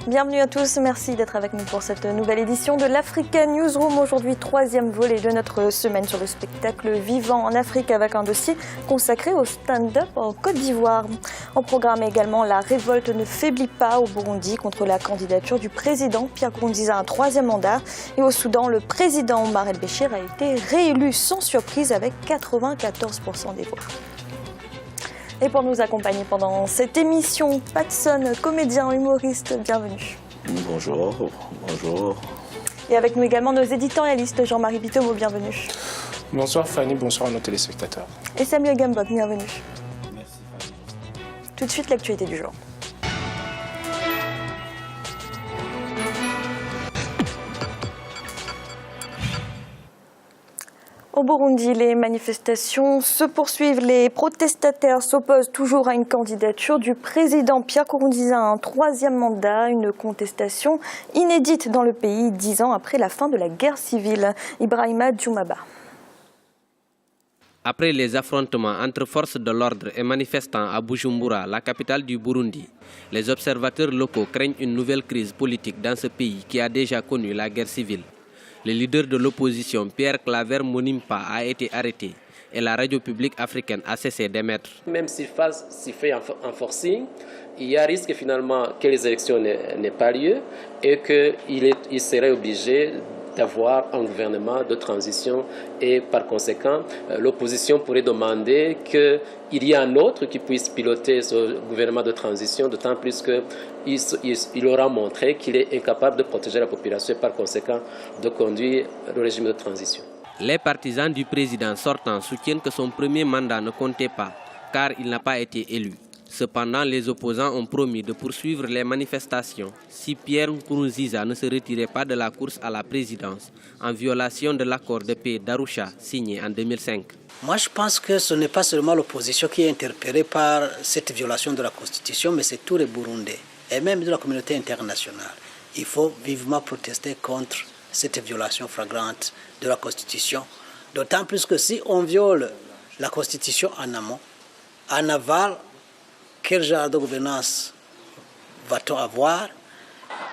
Bienvenue à tous, merci d'être avec nous pour cette nouvelle édition de l'Africa Newsroom. Aujourd'hui, troisième volet de notre semaine sur le spectacle vivant en Afrique avec un dossier consacré au stand-up en Côte d'Ivoire. En programme également, la révolte ne faiblit pas au Burundi contre la candidature du président Pierre Nkurunziza à un troisième mandat. Et au Soudan, le président Omar el-Béchir a été réélu sans surprise avec 94% des voix. Et pour nous accompagner pendant cette émission, Patson, comédien, humoriste, bienvenue. Bonjour, bonjour. Et avec nous également nos éditorialistes, Jean-Marie Bitomo, bienvenue. Bonsoir Fanny, bonsoir à nos téléspectateurs. Et Samuel Gambok, bienvenue. Merci Fanny. Tout de suite, l'actualité du jour. Au Burundi, les manifestations se poursuivent. Les protestataires s'opposent toujours à une candidature du président Pierre Nkurunziza à un troisième mandat, une contestation inédite dans le pays 10 ans après la fin de la guerre civile. Ibrahima Djoumaba. Après les affrontements entre forces de l'ordre et manifestants à Bujumbura, la capitale du Burundi, les observateurs locaux craignent une nouvelle crise politique dans ce pays qui a déjà connu la guerre civile. Le leader de l'opposition, Pierre Claver Monimpa, a été arrêté et la radio publique africaine a cessé d'émettre. Même s'il fait un forcing, il y a risque finalement que les élections n'aient pas lieu et qu'il serait obligé d'avoir un gouvernement de transition et par conséquent, l'opposition pourrait demander qu'il y ait un autre qui puisse piloter ce gouvernement de transition, d'autant plus qu'il aura montré qu'il est incapable de protéger la population et par conséquent de conduire le régime de transition. Les partisans du président sortant soutiennent que son premier mandat ne comptait pas car il n'a pas été élu. Cependant, les opposants ont promis de poursuivre les manifestations si Pierre Nkurunziza ne se retirait pas de la course à la présidence en violation de l'accord de paix d'Arusha signé en 2005. Moi, je pense que ce n'est pas seulement l'opposition qui est interpellée par cette violation de la Constitution, mais c'est tous les Burundais et même de la communauté internationale. Il faut vivement protester contre cette violation flagrante de la Constitution. D'autant plus que si on viole la Constitution en amont, en aval, quel genre de gouvernance va-t-on avoir?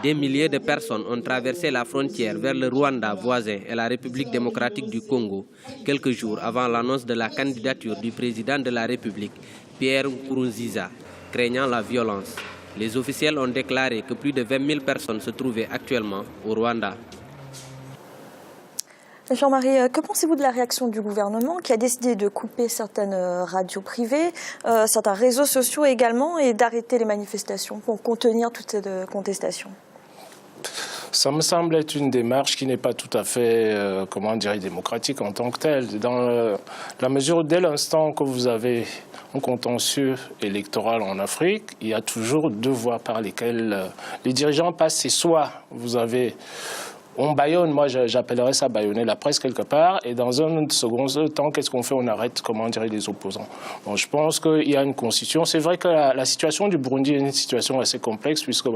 Des milliers de personnes ont traversé la frontière vers le Rwanda voisin et la République démocratique du Congo, quelques jours avant l'annonce de la candidature du président de la République, Pierre Nkurunziza, craignant la violence. Les officiels ont déclaré que plus de 20 000 personnes se trouvaient actuellement au Rwanda. Jean-Marie, que pensez-vous de la réaction du gouvernement qui a décidé de couper certaines radios privées, certains réseaux sociaux également, et d'arrêter les manifestations pour contenir toute cette contestation? Ça me semble être une démarche qui n'est pas tout à fait, démocratique en tant que telle. Dans la mesure où dès l'instant que vous avez un contentieux électoral en Afrique, il y a toujours deux voies par lesquelles les dirigeants passent. C'est soit vous avez... On bâillonne, moi j'appellerais ça bâillonner la presse quelque part, et dans un second temps, qu'est-ce qu'on fait? On arrête, les opposants. Bon, je pense qu'il y a une constitution. C'est vrai que la situation du Burundi est une situation assez complexe, puisque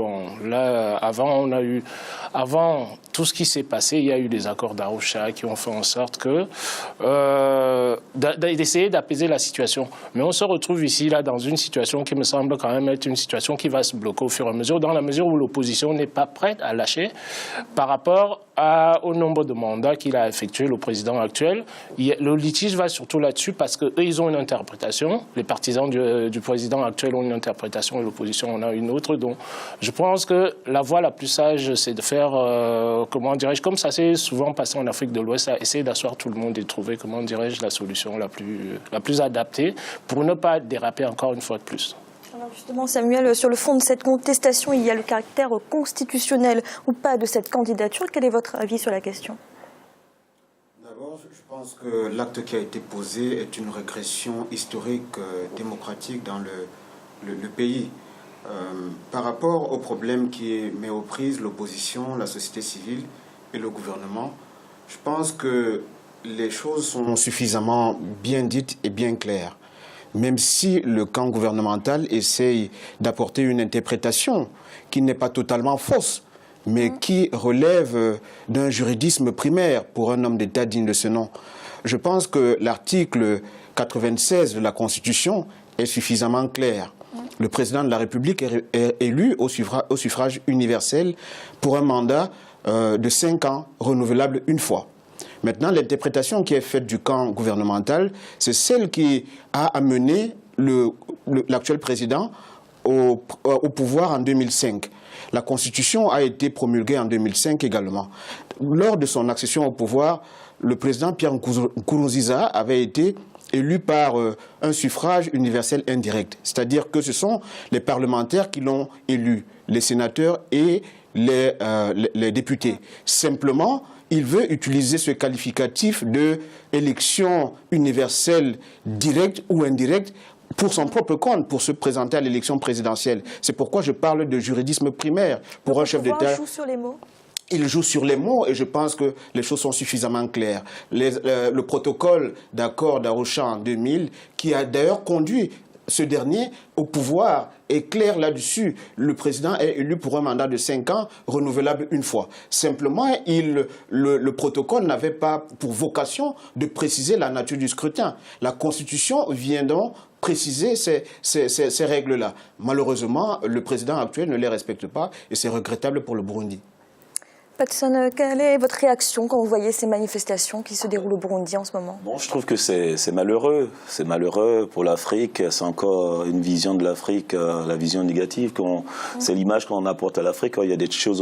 avant tout ce qui s'est passé, il y a eu les accords d'Arusha qui ont fait en sorte d'essayer d'apaiser la situation. Mais on se retrouve ici, là, dans une situation qui me semble quand même être une situation qui va se bloquer au fur et à mesure, dans la mesure où l'opposition n'est pas prête à lâcher par rapport au nombre de mandats qu'il a effectué, le président actuel. Le litige va surtout là-dessus parce qu'eux, ils ont une interprétation. Les partisans du président actuel ont une interprétation et l'opposition en a une autre. Donc, je pense que la voie la plus sage, c'est de faire, comme ça s'est souvent passé en Afrique de l'Ouest, essayer d'asseoir tout le monde et de trouver, la solution la plus adaptée pour ne pas déraper encore une fois de plus. Alors justement, Samuel, sur le fond de cette contestation, il y a le caractère constitutionnel ou pas de cette candidature. Quel est votre avis sur la question? D'abord, je pense que l'acte qui a été posé est une régression historique, démocratique dans le pays. Par rapport au problème qui met aux prises l'opposition, la société civile et le gouvernement, je pense que les choses sont suffisamment bien dites et bien claires. Même si le camp gouvernemental essaye d'apporter une interprétation qui n'est pas totalement fausse, mais qui relève d'un juridisme primaire pour un homme d'État digne de ce nom. Je pense que l'article 96 de la Constitution est suffisamment clair. Le président de la République est élu au suffrage universel pour un mandat de 5 ans, renouvelable une fois. Maintenant, l'interprétation qui est faite du camp gouvernemental, c'est celle qui a amené l'actuel président au pouvoir en 2005. La Constitution a été promulguée en 2005 également. Lors de son accession au pouvoir, le président Pierre Nkurunziza avait été élu par un suffrage universel indirect. C'est-à-dire que ce sont les parlementaires qui l'ont élu, les sénateurs et les députés. Simplement, il veut utiliser ce qualificatif de élection universelle directe ou indirecte pour son propre compte, pour se présenter à l'élection présidentielle. C'est pourquoi je parle de juridisme primaire pour un chef d'État. Joue sur les mots. Il joue sur les mots et je pense que les choses sont suffisamment claires. Le protocole d'accord d'Arusha en 2000, qui a d'ailleurs conduit ce dernier au pouvoir, est clair là-dessus. Le président est élu pour un mandat de 5 ans, renouvelable une fois. Simplement, le protocole n'avait pas pour vocation de préciser la nature du scrutin. La Constitution vient donc préciser ces règles-là. Malheureusement, le président actuel ne les respecte pas et c'est regrettable pour le Burundi. Patson, quelle est votre réaction quand vous voyez ces manifestations qui se déroulent au Burundi en ce moment? Bon, je trouve que c'est malheureux. C'est malheureux pour l'Afrique. C'est encore une vision de l'Afrique, la vision négative. C'est l'image qu'on apporte à l'Afrique. Il y a des choses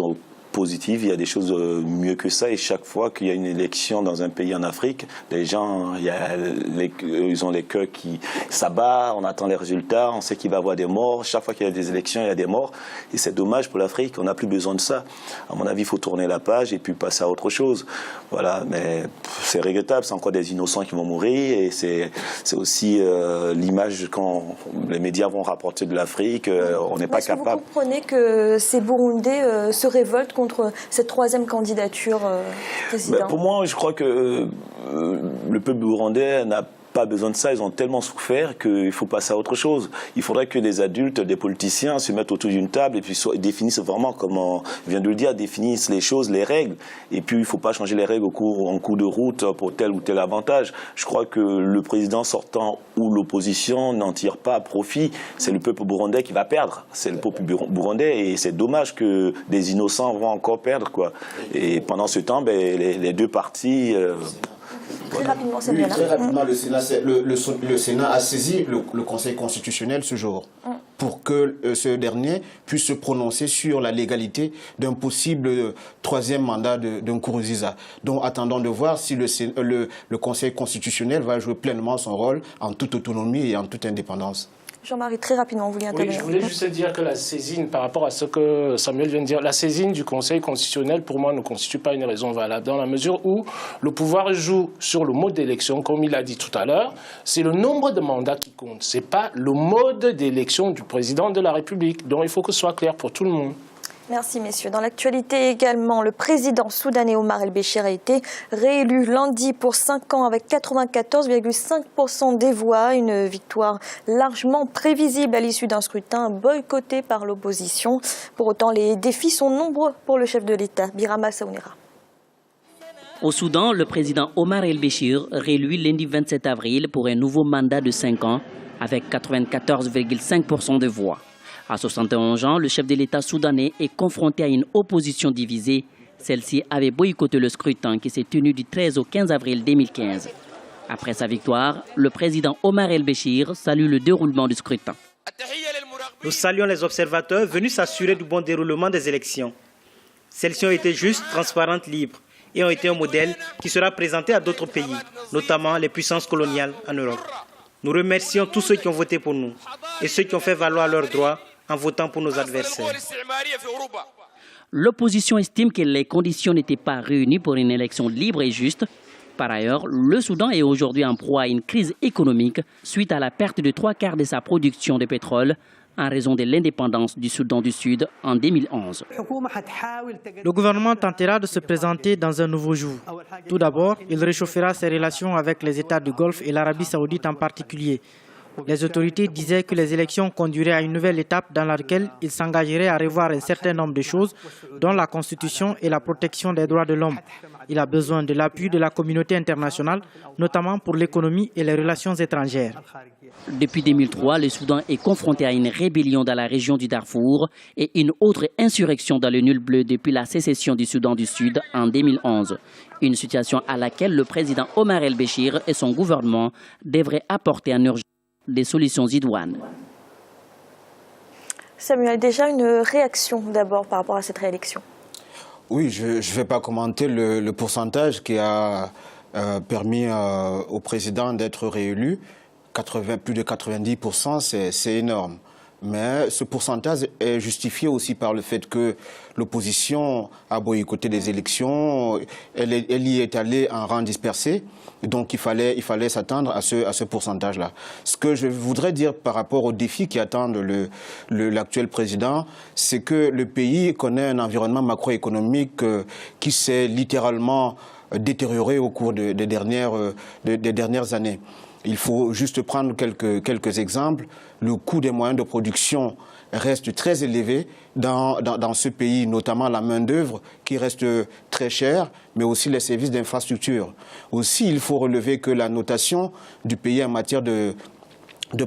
positives, il y a des choses mieux que ça. Et chaque fois qu'il y a une élection dans un pays en Afrique, les gens, ils ont les cœurs qui s'abattent, on attend les résultats, on sait qu'il va y avoir des morts. Chaque fois qu'il y a des élections, il y a des morts. Et c'est dommage pour l'Afrique, on n'a plus besoin de ça. À mon avis, il faut tourner la page et puis passer à autre chose. Voilà, mais c'est regrettable, c'est encore des innocents qui vont mourir. Et c'est aussi l'image quand les médias vont rapporter de l'Afrique, on n'est pas capable. Vous comprenez que ces Burundais se révoltent contre cette troisième candidature présidentielle? Pour moi, je crois que le peuple burundais n'a pas besoin de ça, ils ont tellement souffert qu'il faut passer à autre chose. Il faudrait que des adultes, des politiciens se mettent autour d'une table et puis définissent vraiment, comme on vient de le dire, définissent les choses, les règles. Et puis il ne faut pas changer les règles en cours de route pour tel ou tel avantage. Je crois que le président sortant ou l'opposition n'en tire pas profit. C'est le peuple burundais qui va perdre. C'est le peuple burundais et c'est dommage que des innocents vont encore perdre, quoi. Et pendant ce temps, les deux partis... Très rapidement, c'est bien. Très rapidement, le Sénat a saisi le Conseil constitutionnel ce jour pour que ce dernier puisse se prononcer sur la légalité d'un possible troisième mandat de Nkurunziza. Donc attendons de voir si le Conseil constitutionnel va jouer pleinement son rôle en toute autonomie et en toute indépendance. Jean-Marie, très rapidement, vous vouliez intervenir. Oui, je voulais juste dire que la saisine, par rapport à ce que Samuel vient de dire, la saisine du Conseil constitutionnel, pour moi, ne constitue pas une raison valable, dans la mesure où le pouvoir joue sur le mode d'élection, comme il a dit tout à l'heure. C'est le nombre de mandats qui compte, ce n'est pas le mode d'élection du président de la République. Donc il faut que ce soit clair pour tout le monde. Merci messieurs. Dans l'actualité également, le président soudanais Omar El-Béchir a été réélu lundi pour 5 ans avec 94,5% des voix. Une victoire largement prévisible à l'issue d'un scrutin boycotté par l'opposition. Pour autant, les défis sont nombreux pour le chef de l'État, Birama Saounera. Au Soudan, le président Omar El-Béchir réélu lundi 27 avril pour un nouveau mandat de 5 ans avec 94,5% de voix. À 71 ans, le chef de l'État soudanais est confronté à une opposition divisée. Celle-ci avait boycotté le scrutin qui s'est tenu du 13 au 15 avril 2015. Après sa victoire, le président Omar El-Béchir salue le déroulement du scrutin. Nous saluons les observateurs venus s'assurer du bon déroulement des élections. Celles-ci ont été justes, transparentes, libres et ont été un modèle qui sera présenté à d'autres pays, notamment les puissances coloniales en Europe. Nous remercions tous ceux qui ont voté pour nous et ceux qui ont fait valoir leurs droits en votant pour nos adversaires. L'opposition estime que les conditions n'étaient pas réunies pour une élection libre et juste. Par ailleurs, le Soudan est aujourd'hui en proie à une crise économique suite à la perte de 3/4 de sa production de pétrole en raison de l'indépendance du Soudan du Sud en 2011. Le gouvernement tentera de se présenter dans un nouveau jour. Tout d'abord, il réchauffera ses relations avec les États du Golfe et l'Arabie saoudite en particulier. Les autorités disaient que les élections conduiraient à une nouvelle étape dans laquelle ils s'engageraient à revoir un certain nombre de choses, dont la Constitution et la protection des droits de l'homme. Il a besoin de l'appui de la communauté internationale, notamment pour l'économie et les relations étrangères. Depuis 2003, le Soudan est confronté à une rébellion dans la région du Darfour et une autre insurrection dans le Nil bleu depuis la sécession du Soudan du Sud en 2011. Une situation à laquelle le président Omar el-Béchir et son gouvernement devraient apporter en urgence des solutions idoines. Samuel, déjà une réaction d'abord par rapport à cette réélection. Oui, je ne vais pas commenter le pourcentage qui a permis au président d'être réélu. Plus de 90%, c'est énorme. Mais ce pourcentage est justifié aussi par le fait que l'opposition a boycotté des élections, elle y est allée en rang dispersé, donc il fallait s'attendre à ce pourcentage-là. Ce que je voudrais dire par rapport aux défis qui attendent l'actuel président, c'est que le pays connaît un environnement macroéconomique qui s'est littéralement détérioré au cours des dernières années. Il faut juste prendre quelques exemples. Le coût des moyens de production reste très élevé dans ce pays, notamment la main-d'œuvre qui reste très chère, mais aussi les services d'infrastructure. Aussi, il faut relever que la notation du pays en matière de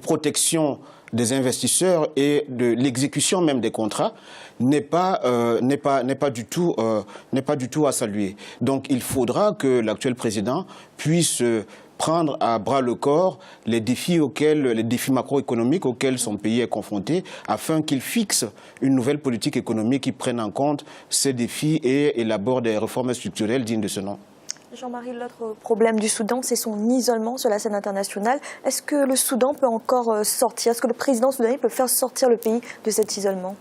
protection des investisseurs et de l'exécution même des contrats n'est pas du tout à saluer. Donc il faudra que l'actuel président puisse prendre à bras le corps les défis macroéconomiques auxquels son pays est confronté, afin qu'il fixe une nouvelle politique économique qui prenne en compte ces défis et élabore des réformes structurelles dignes de ce nom. Jean-Marie, l'autre problème du Soudan, c'est son isolement sur la scène internationale. Est-ce que le Soudan peut encore sortir? Est-ce que le président soudanais peut faire sortir le pays de cet isolement?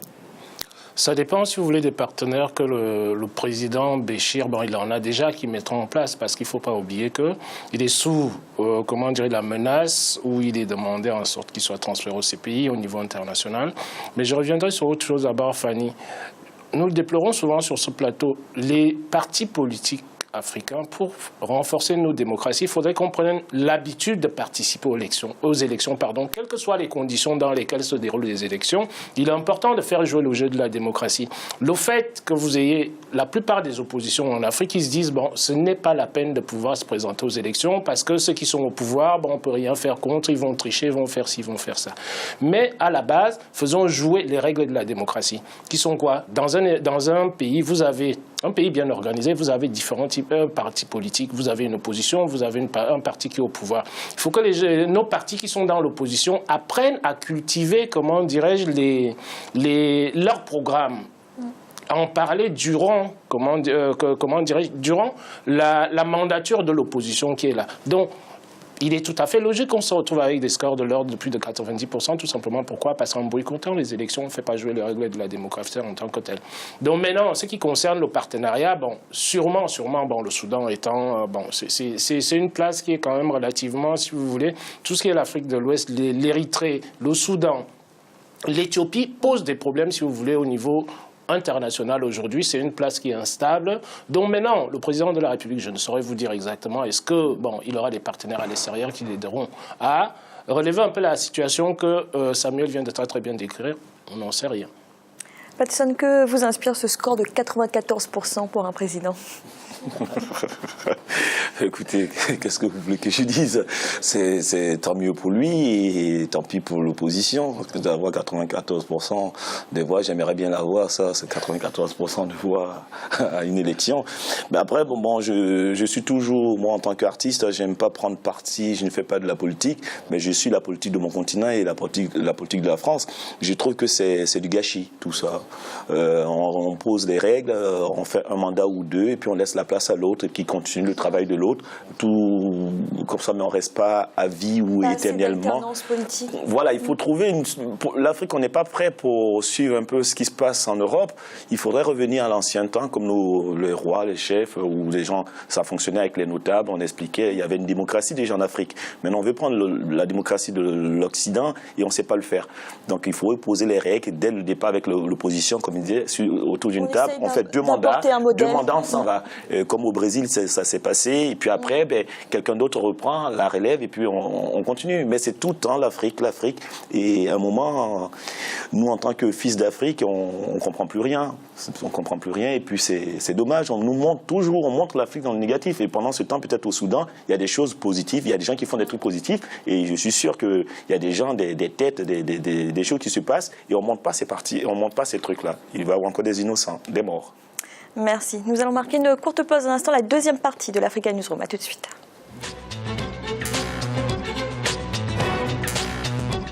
Ça dépend, si vous voulez, des partenaires que le président Béchir, il en a déjà qui mettront en place, parce qu'il ne faut pas oublier qu'il est sous la menace, où il est demandé en sorte qu'il soit transféré au CPI au niveau international. Mais je reviendrai sur autre chose d'abord, Fanny. Nous le déplorons souvent sur ce plateau. Les partis politiques africains, pour renforcer nos démocraties, il faudrait qu'on prenne l'habitude de participer aux élections, quelles que soient les conditions dans lesquelles se déroulent les élections. Il est important de faire jouer le jeu de la démocratie. Le fait que vous ayez la plupart des oppositions en Afrique qui se disent ce n'est pas la peine de pouvoir se présenter aux élections parce que ceux qui sont au pouvoir, on ne peut rien faire contre, ils vont tricher, ils vont faire ci, ils vont faire ça. Mais à la base, faisons jouer les règles de la démocratie. Qui sont quoi? Dans un pays, vous avez un pays bien organisé, vous avez différents types de partis politiques, vous avez une opposition, vous avez un parti qui est au pouvoir. Il faut que nos partis qui sont dans l'opposition apprennent à cultiver, leurs programmes. En parler durant, durant la mandature de l'opposition qui est là. Donc, il est tout à fait logique qu'on se retrouve avec des scores de l'ordre de plus de 90%, tout simplement. Pourquoi? Parce qu'en boycottant les élections, on ne fait pas jouer les règles de la démocratie en tant que telle. Donc maintenant, ce qui concerne le partenariat, sûrement, le Soudan étant, c'est une place qui est quand même relativement, si vous voulez, tout ce qui est l'Afrique de l'Ouest, l'Érythrée, le Soudan, l'Éthiopie pose des problèmes, si vous voulez, au niveau international aujourd'hui, c'est une place qui est instable. Donc maintenant, le président de la République, je ne saurais vous dire exactement, est-ce que il aura des partenaires à l'extérieur qui l'aideront à relever un peu la situation que Samuel vient de très bien décrire? On n'en sait rien. Patson, que vous inspire ce score de 94% pour un président? Écoutez, qu'est-ce que vous voulez que je dise? C'est tant mieux pour lui et tant pis pour l'opposition. D'avoir 94% des voix, j'aimerais bien l'avoir, ça, c'est 94% de voix à une élection. Mais après, je suis toujours, moi en tant qu'artiste, j'aime pas prendre parti, je ne fais pas de la politique, mais je suis la politique de mon continent et la politique de la France. Je trouve que c'est du gâchis, tout ça. On pose des règles, on fait un mandat ou deux et puis on laisse la place à l'autre qui continue le travail de l'autre, tout comme ça, mais on ne reste pas à vie ou éternellement. Voilà, il faut trouver l'Afrique, on n'est pas prêt pour suivre un peu ce qui se passe en Europe. Il faudrait revenir à l'ancien temps, comme les rois, les chefs, où les gens, ça fonctionnait avec les notables, on expliquait, il y avait une démocratie déjà en Afrique. Maintenant, on veut prendre la démocratie de l'Occident et on ne sait pas le faire. Donc, il faut poser les règles dès le départ avec l'opposition, comme il disait, autour d'une table, on fait deux mandats, on s'en va. comme au Brésil, ça s'est passé. Et puis après, quelqu'un d'autre reprend la relève et puis on continue. Mais c'est tout le temps l'Afrique. Et à un moment, nous, en tant que fils d'Afrique, on ne comprend plus rien. On comprend plus rien et puis c'est dommage. On nous montre toujours, on montre l'Afrique dans le négatif. Et pendant ce temps, peut-être au Soudan, il y a des choses positives, il y a des gens qui font des trucs positifs. Et je suis sûr qu'il y a des gens, des têtes, des choses qui se passent. Et on ne montre pas ces parties, on ne montre pas ces trucs-là. Il va y avoir encore des innocents, des morts. Merci. Nous allons marquer une courte pause à l'instant, la deuxième partie de l'Africa Newsroom. À tout de suite.